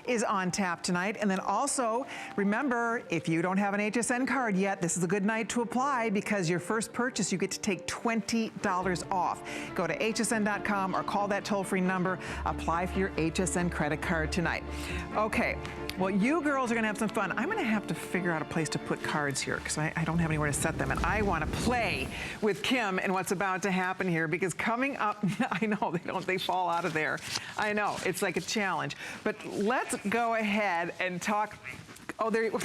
is on tap tonight. And then also, remember, if you don't have an HSN card yet, this is a good night to apply because your first purchase, you get to take $20 off. Go to hsn.com or call that toll-free number. Apply for your HSN credit card tonight. Okay. Well, you girls are gonna have some fun. I'm gonna have to figure out a place to put cards here because I don't have anywhere to set them. And I wanna play with Kim and what's about to happen here because coming up, I know they fall out of there. I know, it's like a challenge. But let's go ahead and talk. Oh, there you go.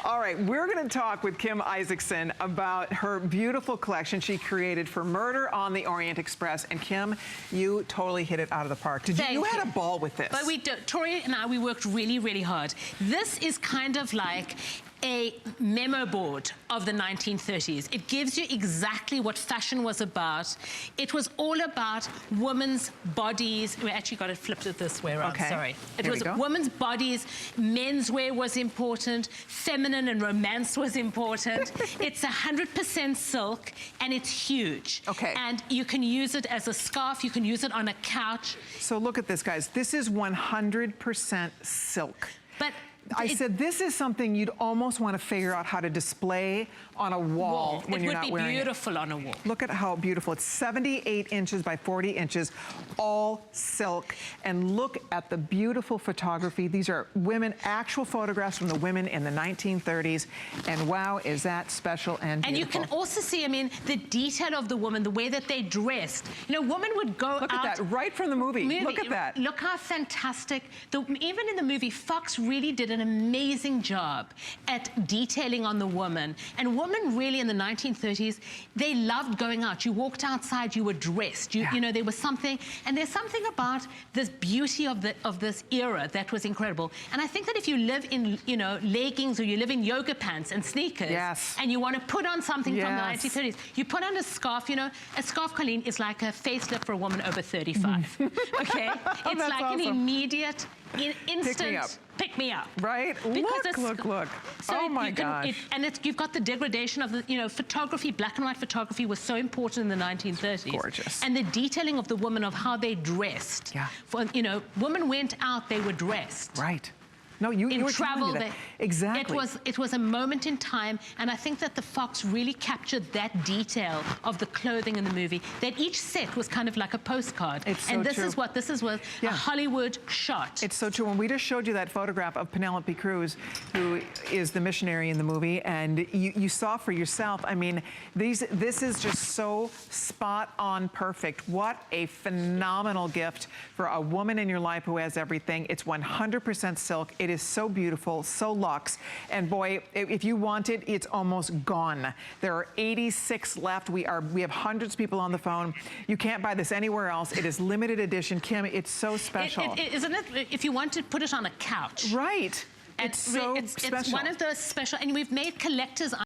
All right, we're gonna talk with Kim Isaacsohn about her beautiful collection she created for Murder on the Orient Express. And Kim, you totally hit it out of the park. You had a ball with this. But Tori and I, we worked really, really hard. This is kind of like a memo board of the 1930s. It gives you exactly what fashion was about. It was all about women's bodies. We actually got it flipped it this way around, sorry. It was women's bodies, menswear was important, feminine and romance was important. It's 100% silk and it's huge. Okay. And you can use it as a scarf, you can use it on a couch. So look at this, guys. This is 100% silk. But I said this is something you'd almost want to figure out how to display on a wall when you're not wearing it. It would be beautiful on a wall. Look at how beautiful. It's 78 inches by 40 inches, all silk. And look at the beautiful photography. These are women, actual photographs from the women in the 1930s. And wow, is that special and beautiful. And you can also see, I mean, the detail of the woman, the way that they dressed. You know, women would go out. Look at that, right from the movie. Look at that. Look how fantastic. Even in the movie, Fox really did an amazing job at detailing on the woman. And women really in the 1930s, they loved going out. You walked outside, you were dressed. You know, there was something, and there's something about this beauty of this era that was incredible. And I think that if you live in, you know, leggings or you live in yoga pants and sneakers, and you want to put on something from the 1930s, you put on a scarf. You know, a scarf, Colleen, is like a facelift for a woman over 35. Okay? It's like an immediate, instant pick me up. Right? Look. So oh my gosh. You've got the degradation of the, you know, photography, black and white photography was so important in the 1930s. Gorgeous. And the detailing of the woman, of how they dressed. Yeah. For, you know, women went out, they were dressed. Right. No, you were travel. Exactly. It was a moment in time, and I think that the Fox really captured that detail of the clothing in the movie. That each set was kind of like a postcard. It's so and this true. is what a Hollywood shot. It's so true. When we just showed you that photograph of Penelope Cruz, who is the missionary in the movie, and you saw for yourself. I mean, this is just so spot on perfect. What a phenomenal gift for a woman in your life who has everything. It's 100% silk. It is so beautiful, so luxe. And boy, if you want it, it's almost gone. There are 86 left. We have hundreds of people on the phone. You can't buy this anywhere else. It is limited edition. Kim, it's so special. Isn't it? If you want to put it on a couch. Right. And it's so special. It's one of those special, and we've made collectors